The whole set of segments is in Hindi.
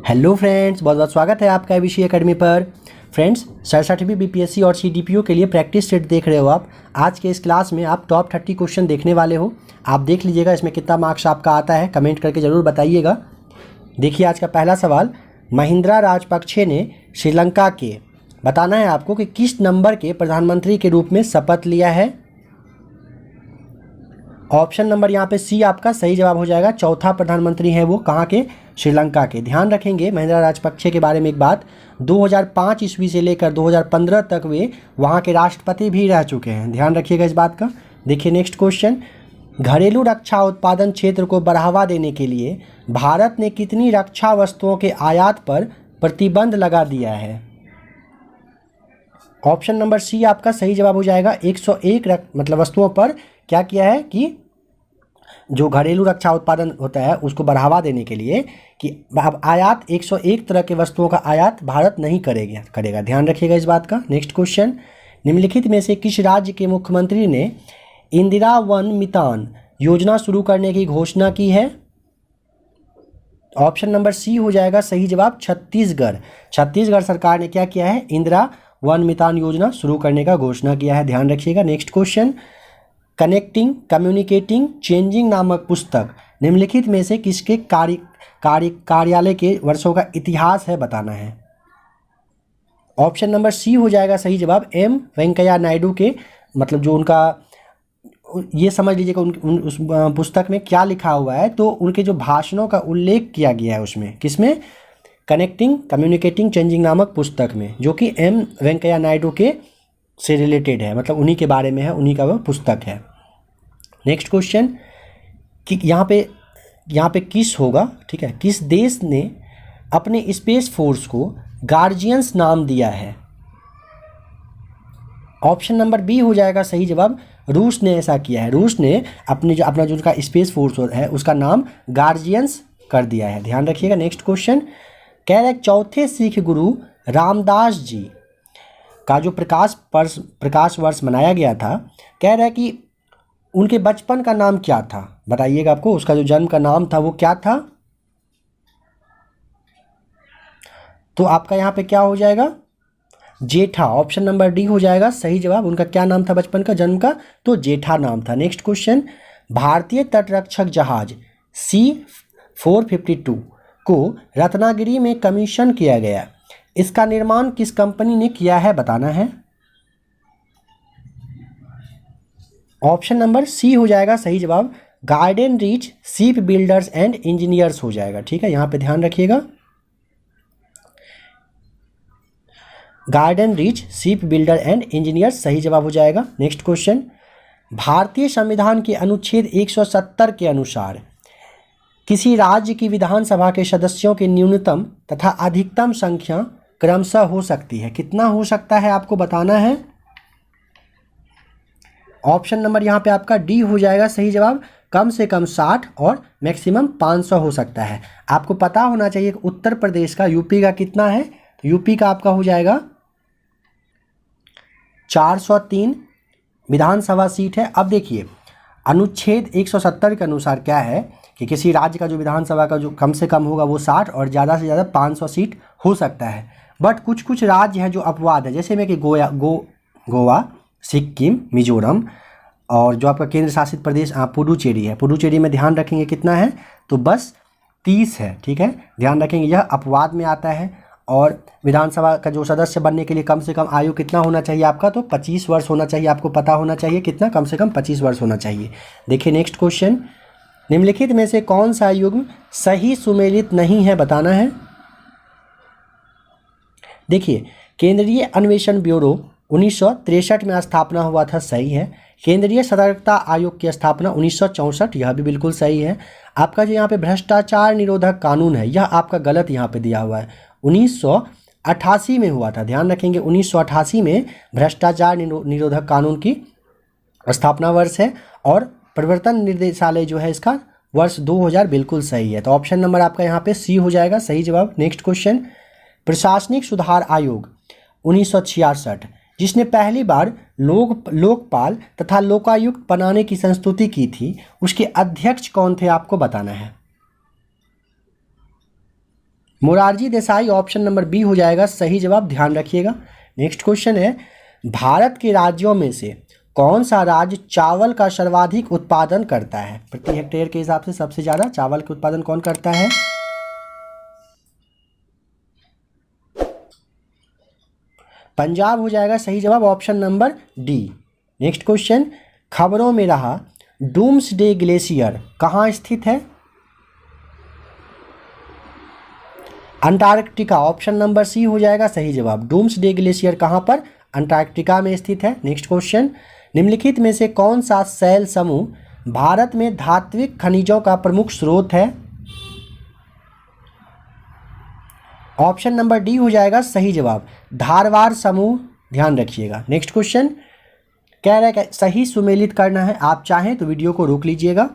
हेलो फ्रेंड्स, बहुत बहुत स्वागत है आपका एबीसी एकेडमी पर। फ्रेंड्स, 67वीं बीपीएससी और सीडीपीओ के लिए प्रैक्टिस सेट देख रहे हो आप। आज के इस क्लास में आप टॉप 30 क्वेश्चन देखने वाले हो। आप देख लीजिएगा इसमें कितना मार्क्स आपका आता है, कमेंट करके ज़रूर बताइएगा। देखिए आज का पहला सवाल, महिंद्रा राजपक्षे ने श्रीलंका के बताना है आपको कि किस नंबर के प्रधानमंत्री के रूप में शपथ लिया है। ऑप्शन नंबर यहाँ पे सी आपका सही जवाब हो जाएगा। चौथा प्रधानमंत्री है वो, कहाँ के? श्रीलंका के। ध्यान रखेंगे महिंद्रा राजपक्षे के बारे में एक बात, 2005 ईस्वी से लेकर 2015 तक वे वहाँ के राष्ट्रपति भी रह चुके हैं। ध्यान रखिएगा इस बात का। देखिए नेक्स्ट क्वेश्चन, घरेलू रक्षा उत्पादन क्षेत्र को बढ़ावा देने के लिए भारत ने कितनी रक्षा वस्तुओं के आयात पर प्रतिबंध लगा दिया है। ऑप्शन नंबर सी आपका सही जवाब हो जाएगा। 101 मतलब वस्तुओं पर क्या किया है कि जो घरेलू रक्षा उत्पादन होता है उसको बढ़ावा देने के लिए कि अब आयात 101 तरह के वस्तुओं का आयात भारत नहीं करेगा। ध्यान रखिएगा इस बात का। नेक्स्ट क्वेश्चन, निम्नलिखित में से किस राज्य के मुख्यमंत्री ने इंदिरा वन मितान योजना शुरू करने की घोषणा की है। ऑप्शन नंबर सी हो जाएगा सही जवाब, छत्तीसगढ़। छत्तीसगढ़ सरकार ने क्या किया है, इंदिरा वन मितान योजना शुरू करने का घोषणा किया है। ध्यान रखिएगा। Next question, connecting communicating changing नामक पुस्तक निम्नलिखित में से किसके कार्यालय के वर्षों का इतिहास है बताना है। ऑप्शन नंबर सी हो जाएगा सही जवाब, एम वेंकैया नायडू के, मतलब जो उनका, ये समझ लीजिएगा उस पुस्तक में क्या लिखा हुआ है, तो उनके जो भाषणों का उल्लेख किया गया है उसमें, किसमें? कनेक्टिंग कम्युनिकेटिंग चेंजिंग नामक पुस्तक में, जो कि एम वेंकैया नायडू के से रिलेटेड है, मतलब उन्हीं के बारे में है, उन्हीं का वह पुस्तक है। नेक्स्ट क्वेश्चन कि यहाँ पे किस होगा, ठीक है, किस देश ने अपने स्पेस फोर्स को गार्जियंस नाम दिया है। ऑप्शन नंबर बी हो जाएगा सही जवाब, रूस ने ऐसा किया है। रूस ने अपना जो उनका स्पेस फोर्स है उसका नाम गार्जियंस कर दिया है। ध्यान रखिएगा। नेक्स्ट क्वेश्चन, कह रहे चौथे सिख गुरु रामदास जी का जो प्रकाश वर्ष मनाया गया था, कह रहा है कि उनके बचपन का नाम क्या था, बताइएगा आपको। उसका जो जन्म का नाम था वो क्या था, तो आपका यहाँ पे क्या हो जाएगा, जेठा। ऑप्शन नंबर डी हो जाएगा सही जवाब। उनका क्या नाम था बचपन का, जन्म का, तो जेठा नाम था। नेक्स्ट क्वेश्चन, भारतीय तटरक्षक जहाज C-452 को रत्नागिरी में कमीशन किया गया, इसका निर्माण किस कंपनी ने किया है बताना है। ऑप्शन नंबर सी हो जाएगा सही जवाब, garden reach ship builders and engineers हो जाएगा। ठीक है, यहाँ पे ध्यान रखिएगा, garden reach ship builder and engineers सही जवाब हो जाएगा। नेक्स्ट क्वेश्चन, भारतीय संविधान के अनुच्छेद 170 के अनुसार किसी राज्य की विधानसभा के सदस्यों की न्यूनतम तथा अधिकतम संख्या क्रमशः हो सकती है, कितना हो सकता है आपको बताना है। ऑप्शन नंबर यहाँ पे आपका डी हो जाएगा सही जवाब, कम से कम 60 और मैक्सिमम 500 हो सकता है। आपको पता होना चाहिए कि उत्तर प्रदेश का, यूपी का कितना है, तो यूपी का आपका हो जाएगा 403 विधानसभा सीट है। अब देखिए अनुच्छेद 170 के अनुसार क्या है कि किसी राज्य का जो विधानसभा का जो कम से कम होगा वो 60 और ज़्यादा से ज़्यादा 500 सीट हो सकता है। बट कुछ राज्य हैं जो अपवाद है, जैसे में कि गोवा, सिक्किम, मिजोरम और जो आपका केंद्र शासित प्रदेश पुडुचेरी है। पुडुचेरी में ध्यान रखेंगे कितना है, तो बस 30 है। ठीक है, ध्यान रखेंगे यह अपवाद में आता है। और विधानसभा का जो सदस्य बनने के लिए कम से कम आयु कितना होना चाहिए आपका, तो 25 वर्ष होना चाहिए। आपको पता होना चाहिए कितना, कम से कम 25 वर्ष होना चाहिए। देखिए नेक्स्ट क्वेश्चन, निम्नलिखित में से कौन सा युग्म सही सुमेलित नहीं है बताना है। देखिए केंद्रीय अन्वेषण ब्यूरो 1963 में स्थापना हुआ था, सही है। केंद्रीय सतर्कता आयोग की स्थापना 1964, यह भी बिल्कुल सही है। आपका जो यहाँ पे भ्रष्टाचार निरोधक कानून है, यह आपका गलत यहाँ पे दिया हुआ है, 1988 में हुआ था। ध्यान रखेंगे 1988 में भ्रष्टाचार निरोधक कानून की स्थापना वर्ष है। और प्रवर्तन निर्देशालय जो है इसका वर्ष 2000 बिल्कुल सही है। तो ऑप्शन नंबर आपका यहाँ पे सी हो जाएगा सही जवाब। नेक्स्ट क्वेश्चन, प्रशासनिक सुधार आयोग 1966 जिसने पहली बार लोकपाल तथा लोकायुक्त बनाने की संस्तुति की थी, उसके अध्यक्ष कौन थे आपको बताना है। Morarji Desai option number B हो जाएगा सही जवाब, ध्यान रखिएगा। नेक्स्ट क्वेश्चन है, भारत के राज्यों में से कौन सा राज्य चावल का सर्वाधिक उत्पादन करता है? प्रति हेक्टेयर के हिसाब से सबसे ज़्यादा चावल का उत्पादन कौन करता है? पंजाब हो जाएगा सही जवाब, option number D. Next question, खबरों में रहा डूम्सडे ग्लेशियर कहाँ स्थित है? अंटार्कटिका, ऑप्शन नंबर सी हो जाएगा सही जवाब। डूम्सडे ग्लेशियर कहाँ पर? अंटार्कटिका में स्थित है। नेक्स्ट क्वेश्चन, निम्नलिखित में से कौन सा शैल समूह भारत में धात्विक खनिजों का प्रमुख स्रोत है? ऑप्शन नंबर डी हो जाएगा सही जवाब, धारवाड़ समूह, ध्यान रखिएगा। नेक्स्ट क्वेश्चन कह रहा है कि सही सुमेलित करना है, आप चाहें तो वीडियो को रोक लीजिएगा।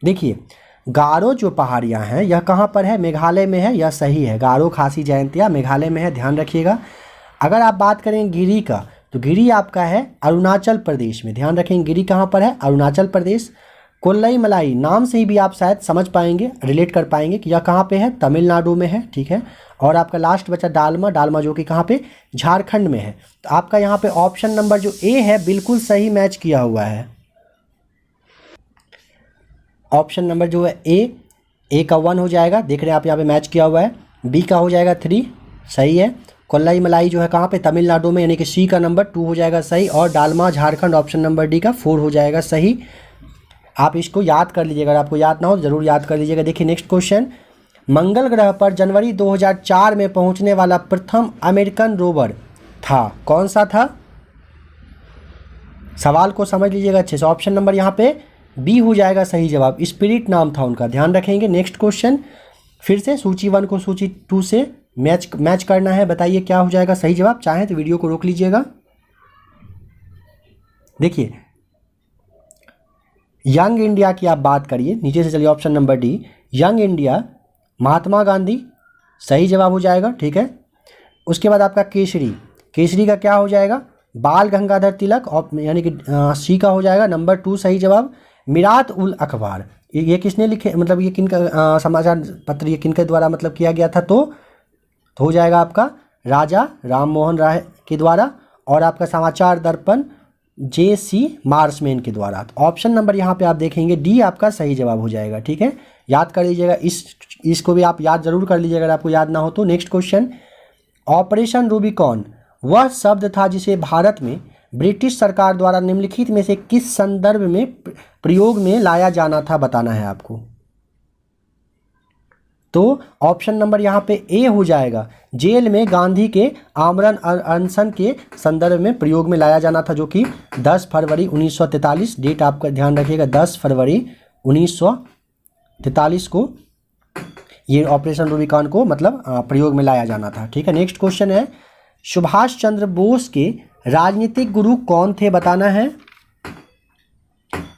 देखिए, गारो जो पहाड़ियाँ हैं यह कहाँ पर है? मेघालय में है, यह सही है। गारो खासी जयंतिया मेघालय में है, ध्यान रखिएगा। अगर आप बात करें गिरी का, तो गिरी आपका है अरुणाचल प्रदेश में, ध्यान रखेंगे गिरी कहाँ पर है? अरुणाचल प्रदेश। कोल्लई मलाई नाम से ही भी आप शायद समझ पाएंगे, रिलेट कर पाएंगे कि यह कहाँ पे है? तमिलनाडु में है, ठीक है। और आपका लास्ट बचा डालमा, डालमा जो कि कहाँ पे? झारखंड में है। तो आपका यहाँ पे ऑप्शन नंबर जो ए है बिल्कुल सही मैच किया हुआ है। ऑप्शन नंबर जो है ए का 1 हो जाएगा, देख रहे हैं आप यहाँ पे मैच किया हुआ है। बी का हो जाएगा 3, सही है। कोल्लई मलाई जो है कहाँ पे? तमिलनाडु में, यानी कि सी का नंबर 2 हो जाएगा सही। और Dalma Jharkhand option number D का 4 हो जाएगा सही। आप इसको याद कर लीजिएगा, अगर आपको याद ना हो ज़रूर याद कर लीजिएगा। देखिए नेक्स्ट क्वेश्चन, मंगल ग्रह पर जनवरी 2004 में पहुंचने वाला प्रथम अमेरिकन रोवर था, कौन सा था? सवाल को समझ लीजिएगा अच्छे से। ऑप्शन नंबर यहाँ पे बी हो जाएगा सही जवाब, स्पिरिट नाम था उनका, ध्यान रखेंगे। नेक्स्ट क्वेश्चन, फिर से सूची 1 को सूची 2 से मैच करना है, बताइए क्या हो जाएगा सही जवाब। चाहें तो वीडियो को रोक लीजिएगा। देखिए, यंग इंडिया की आप बात करिए, नीचे से चलिए, option number D young India, Mahatma Gandhi सही जवाब हो जाएगा, ठीक है। उसके बाद आपका केसरी, केसरी का क्या हो जाएगा? बाल गंगाधर तिलक, यानी कि सी का हो जाएगा नंबर 2 सही जवाब। मिरात उल अखबार, ये किसने लिखे, मतलब ये किन का समाचार पत्र, ये किन के द्वारा मतलब किया गया था? तो हो जाएगा आपका राजा राम मोहन राय के द्वारा। और आपका समाचार दर्पण JC मार्समैन के द्वारा। तो ऑप्शन नंबर यहाँ पे आप देखेंगे डी आपका सही जवाब हो जाएगा, ठीक है। याद कर लीजिएगा, इसको भी आप याद जरूर कर लीजिएगा अगर आपको याद ना हो तो। नेक्स्ट क्वेश्चन, ऑपरेशन रूबिकॉन वह शब्द था जिसे भारत में ब्रिटिश सरकार द्वारा निम्नलिखित में से किस संदर्भ में प्रयोग में लाया जाना था, बताना है आपको। तो ऑप्शन नंबर यहाँ पे ए हो जाएगा, जेल में गांधी के आमरण अनशन के संदर्भ में प्रयोग में लाया जाना था, जो कि 10 फरवरी 1943, डेट आपका ध्यान रखिएगा, 10 फरवरी 1943 को ये ऑपरेशन रूबिकॉन को मतलब प्रयोग में लाया जाना था, ठीक है। नेक्स्ट क्वेश्चन है, सुभाष चंद्र बोस के राजनीतिक गुरु कौन थे, बताना है।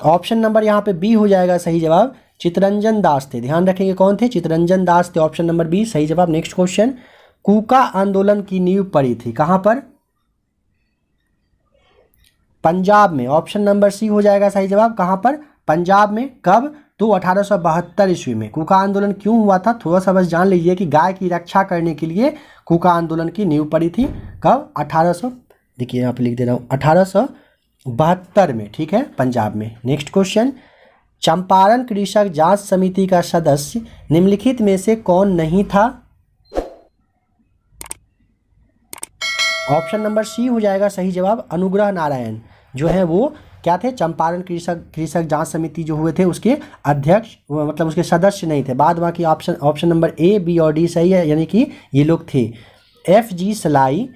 ऑप्शन नंबर यहाँ पे बी हो जाएगा सही जवाब, चित्तरंजन दास थे, ध्यान रखेंगे कौन थे? चित्तरंजन दास थे, ऑप्शन नंबर बी सही जवाब। नेक्स्ट क्वेश्चन, कूका आंदोलन की नींव पड़ी थी कहां पर? पंजाब में, ऑप्शन नंबर सी हो जाएगा सही जवाब। कहां पर? पंजाब में। कब? तो 1872 ईस्वी में। कूका आंदोलन क्यों हुआ था, थोड़ा सा बस जान लीजिए कि गाय की रक्षा करने के लिए कूका आंदोलन की नींव पड़ी थी। कब? 1800, देखिए यहाँ पे लिख दे रहा हूँ, 1872 में, ठीक है, पंजाब में। नेक्स्ट क्वेश्चन, चंपारण कृषक जांच समिति का सदस्य निम्नलिखित में से कौन नहीं था? ऑप्शन नंबर सी हो जाएगा सही जवाब, अनुग्रह नारायण जो है वो क्या थे? चंपारण कृषक जांच समिति जो हुए थे उसके अध्यक्ष, मतलब उसके सदस्य नहीं थे। बाद बाकी ऑप्शन नंबर ए, बी और डी सही है, यानी कि ये लोग थे FG सलाई,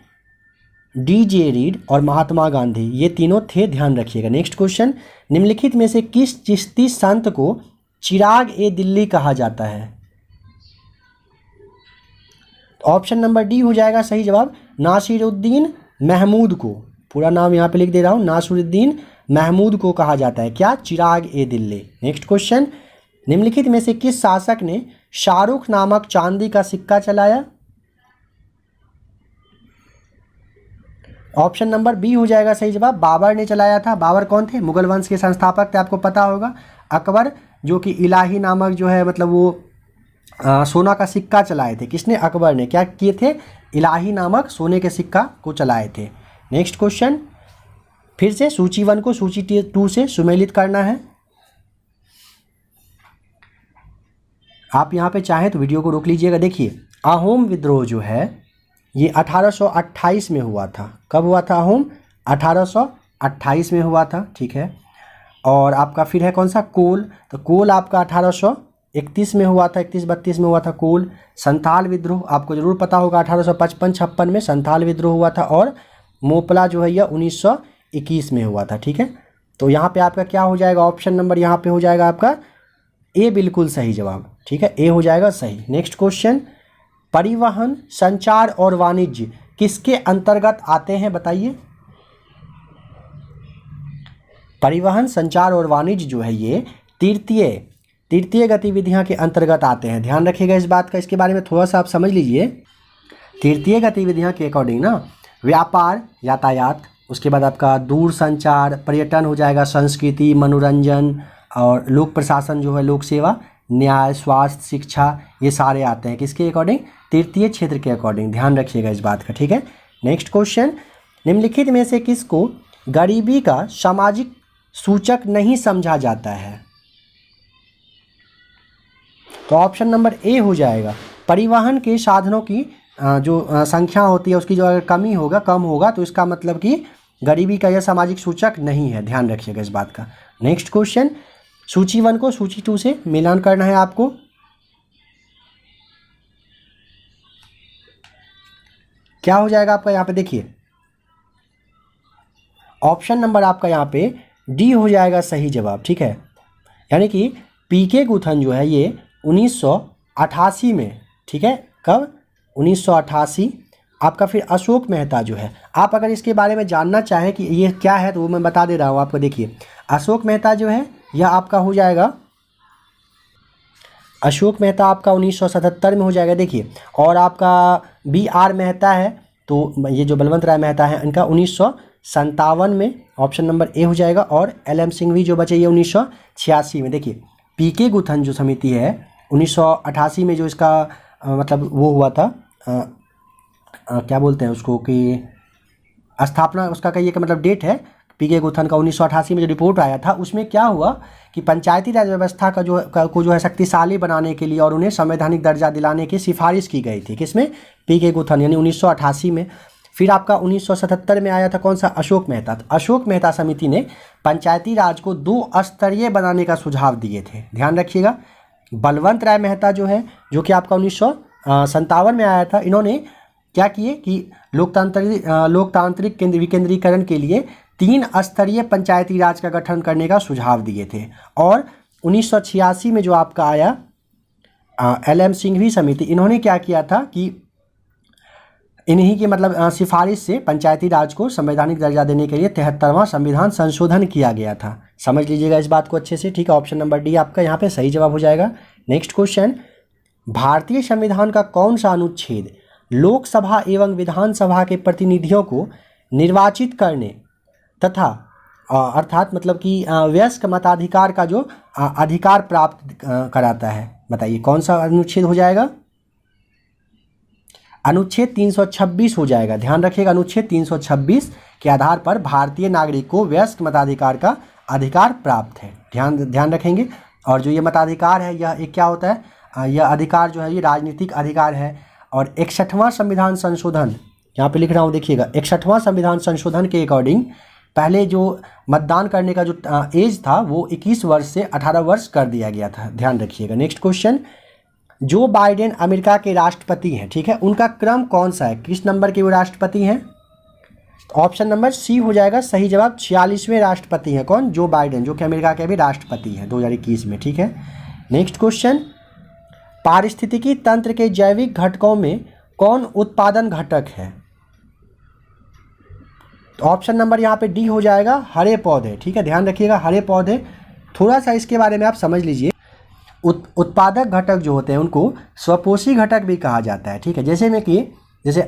DJ रीड और महात्मा गांधी, ये तीनों थे, ध्यान रखिएगा। नेक्स्ट क्वेश्चन, निम्नलिखित में से किस चिश्ती संत को चिराग ए दिल्ली कहा जाता है? ऑप्शन नंबर डी हो जाएगा सही जवाब, नासिरुद्दीन महमूद को, पूरा नाम यहाँ पे लिख दे रहा हूँ, नासिरुद्दीन महमूद को कहा जाता है क्या? चिराग ए दिल्ली। नेक्स्ट क्वेश्चन, निम्नलिखित में से किस शासक ने शाहरुख नामक चांदी का सिक्का चलाया? ऑप्शन नंबर बी हो जाएगा सही जवाब, बाबर ने चलाया था। बाबर कौन थे? मुगल वंश के संस्थापक थे, आपको पता होगा। अकबर जो कि इलाही नामक जो है मतलब वो सोना का सिक्का चलाए थे। किसने? अकबर ने क्या किए थे? इलाही नामक सोने के सिक्का को चलाए थे। नेक्स्ट क्वेश्चन, फिर से सूची 1 को सूची 2 से सुमेलित करना है। आप यहाँ पे चाहें तो वीडियो को रोक लीजिएगा। देखिए, अहोम विद्रोह जो है ये 1828 में हुआ था। कब हुआ था अहोम? 1828 में हुआ था, ठीक है। और आपका फिर है कौन सा? कोल। तो कोल आपका 1831 में हुआ था, 31-32 में हुआ था कोल। संथाल विद्रोह आपको जरूर पता होगा, 1855-56 में संथाल विद्रोह हुआ था। और मोपला जो है यह 1921 में हुआ था, ठीक है। तो यहाँ पे आपका क्या हो जाएगा? ऑप्शन नंबर यहाँ पे हो जाएगा आपका ए, बिल्कुल सही जवाब, ठीक है, ए हो जाएगा सही। नेक्स्ट क्वेश्चन, परिवहन, संचार और वाणिज्य किसके अंतर्गत आते हैं? बताइए। परिवहन, संचार और वाणिज्य जो है ये तृतीय गतिविधियां के अंतर्गत आते हैं। ध्यान रखिएगा इस बात का, इसके बारे में थोड़ा सा आप समझ लीजिए। तृतीय गतिविधियां के अकॉर्डिंग ना, व्यापार, यातायात, उसके बाद आपका दूर संचार, पर्यटन हो जाएगा, संस्कृति, मनोरंजन और लोक प्रशासन जो है, लोक सेवा, न्याय, स्वास्थ्य, शिक्षा, ये सारे आते हैं किसके अकॉर्डिंग? तृतीय क्षेत्र के अकॉर्डिंग। ध्यान रखिएगा इस बात का, ठीक है। नेक्स्ट क्वेश्चन, निम्नलिखित में से किसको गरीबी का सामाजिक सूचक नहीं समझा जाता है? तो ऑप्शन नंबर ए हो जाएगा। परिवहन के साधनों की जो संख्या होती है उसकी जो अगर कम होगा तो इसका मतलब कि गरीबी का यह सामाजिक सूचक नहीं है। ध्यान रखिएगा इस बात का। नेक्स्ट क्वेश्चन, सूची 1 को सूची 2 से मिलान करना है आपको। क्या हो जाएगा आपका यहाँ पे? देखिए, ऑप्शन नंबर आपका यहाँ पे डी हो जाएगा सही जवाब, ठीक है। यानी कि पीके गुथन जो है ये 1988 में, ठीक है। कब? 1988। आपका फिर अशोक मेहता जो है, आप अगर इसके बारे में जानना चाहें कि ये क्या है तो वो मैं बता दे रहा हूँ आपको। देखिए, अशोक मेहता जो है यह आपका हो जाएगा, अशोक मेहता आपका 1977 में हो जाएगा। देखिए, और आपका BR मेहता है, तो ये जो बलवंत राय मेहता है इनका 1957 में, ऑप्शन नंबर ए हो जाएगा। और LM सिंघवी जो बचे ये 1986 में। देखिए, पीके गुथन जो समिति है 1988 में जो इसका मतलब वो हुआ था, क्या बोलते हैं उसको कि स्थापना उसका कहिए कि मतलब डेट है पीके गुथन का 1988 में जो रिपोर्ट आया था, उसमें क्या हुआ कि पंचायती राज व्यवस्था का जो है शक्तिशाली बनाने के लिए और उन्हें संवैधानिक दर्जा दिलाने की सिफारिश की गई थी। किसमें? पीके गुथन, यानी 1988 में। फिर आपका 1977 में आया था कौन सा? अशोक मेहता। तो अशोक मेहता समिति ने पंचायती राज को 2 स्तरीय बनाने का सुझाव दिए थे। ध्यान रखिएगा। बलवंत राय मेहता जो है, जो कि आपका 1957 में आया था, इन्होंने क्या किए कि लोकतांत्रिक विकेंद्रीकरण के लिए 3 स्तरीय पंचायती राज का गठन करने का सुझाव दिए थे। और 1986 में जो आपका आया LM सिंघवी समिति, इन्होंने क्या किया था कि इन्हीं की मतलब सिफारिश से पंचायती राज को संवैधानिक दर्जा देने के लिए 73वां संविधान संशोधन किया गया था। समझ लीजिएगा इस बात को अच्छे से, ठीक है। ऑप्शन नंबर डी आपका यहाँ पे सही जवाब हो जाएगा। नेक्स्ट क्वेश्चन, भारतीय संविधान का कौन सा अनुच्छेद लोकसभा एवं विधानसभा के प्रतिनिधियों को निर्वाचित करने तथा अर्थात मतलब कि वयस्क मताधिकार का जो अधिकार प्राप्त कराता है? बताइए कौन सा अनुच्छेद हो जाएगा? अनुच्छेद 326 हो जाएगा। ध्यान रखिएगा, अनुच्छेद 326 के आधार पर भारतीय नागरिक को वयस्क मताधिकार का अधिकार प्राप्त है। ध्यान रखेंगे। और जो ये मताधिकार है यह एक क्या होता है? यह अधिकार जो है ये राजनीतिक अधिकार है। और 61वां संविधान संशोधन, यहाँ पे लिख रहा हूँ देखिएगा, 61वां संविधान संशोधन के अकॉर्डिंग पहले जो मतदान करने का जो एज था वो 21 वर्ष से 18 वर्ष कर दिया गया था। ध्यान रखिएगा। Next question, Joe Biden America के राष्ट्रपति हैं, ठीक है, उनका क्रम कौन सा है? किस नंबर के वो राष्ट्रपति हैं? ऑप्शन नंबर सी हो जाएगा सही जवाब। 46वें राष्ट्रपति हैं। कौन? जो बाइडेन, जो कि अमेरिका के भी राष्ट्रपति हैं 2021 में, ठीक है। नेक्स्ट क्वेश्चन, पारिस्थितिकी तंत्र के जैविक घटकों में कौन उत्पादन घटक है? तो ऑप्शन नंबर यहाँ पे डी हो जाएगा, हरे पौधे, ठीक है। ध्यान रखिएगा, हरे पौधे। थोड़ा सा इसके बारे में आप समझ लीजिए। उत्पादक घटक जो होते हैं उनको स्वपोषी घटक भी कहा जाता है, ठीक है। जैसे में कि जैसे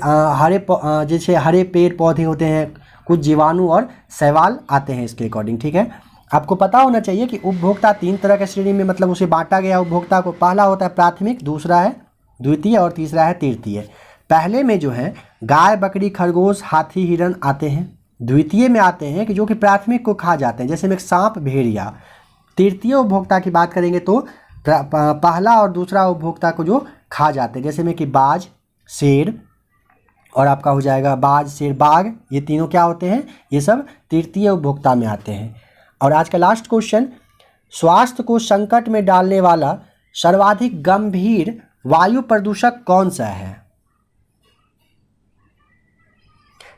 हरे पेड़ पौधे होते हैं, कुछ जीवाणु और शैवाल आते हैं इसके अकॉर्डिंग, ठीक है। आपको पता होना चाहिए कि उपभोक्ता 3 तरह के श्रेणी में मतलब उसे बांटा गया उपभोक्ता को। पहला होता है प्राथमिक, दूसरा है द्वितीय और तीसरा है तृतीय। पहले में जो है गाय, बकरी, खरगोश, हाथी, हिरण आते हैं। द्वितीय में आते हैं कि जो कि प्राथमिक को खा जाते हैं, जैसे में सांप, भेड़िया। तृतीय उपभोक्ता की बात करेंगे तो पहला और दूसरा उपभोक्ता को जो खा जाते हैं, जैसे में कि बाज, शेर, और आपका हो जाएगा बाज, शेर, बाघ, ये तीनों क्या होते हैं, ये सब तृतीय उपभोक्ता में आते हैं। और आज का लास्ट क्वेश्चन, स्वास्थ्य को संकट में डालने वाला सर्वाधिक गंभीर वायु प्रदूषक कौन सा है?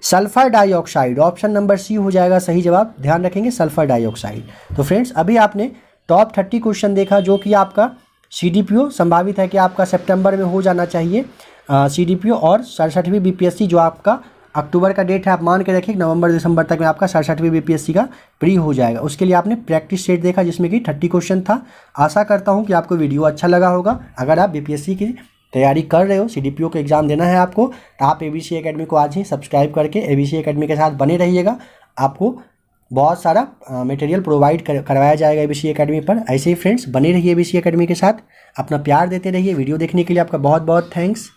Sulphur dioxide, option number C हो जाएगा सही जवाब। ध्यान रखेंगे सल्फर डाइऑक्साइड। तो फ्रेंड्स अभी आपने टॉप 30 क्वेश्चन देखा जो कि आपका CDPO संभावित है कि आपका सितंबर में हो जाना चाहिए। CDPO और 67वीं BPSC जो आपका अक्टूबर का डेट है, आप मान के रखिए नवंबर दिसंबर तक में आपका 67वीं BPSC का प्री हो जाएगा। उसके लिए आपने प्रैक्टिस सेट देखा जिसमें कि 30 क्वेश्चन था। आशा करता हूं कि आपको वीडियो अच्छा लगा होगा। अगर आप BPSC की तैयारी कर रहे हो, CDPO का एग्ज़ाम देना है आपको, तो आप ABC एकेडमी को आज ही सब्सक्राइब करके ABC एकेडमी के साथ बने रहिएगा। आपको बहुत सारा मटेरियल प्रोवाइड करवाया जाएगा ABC एकेडमी पर। ऐसे ही फ्रेंड्स बने रहिए ABC एकेडमी के साथ, अपना प्यार देते रहिए। वीडियो देखने के लिए आपका बहुत बहुत थैंक्स।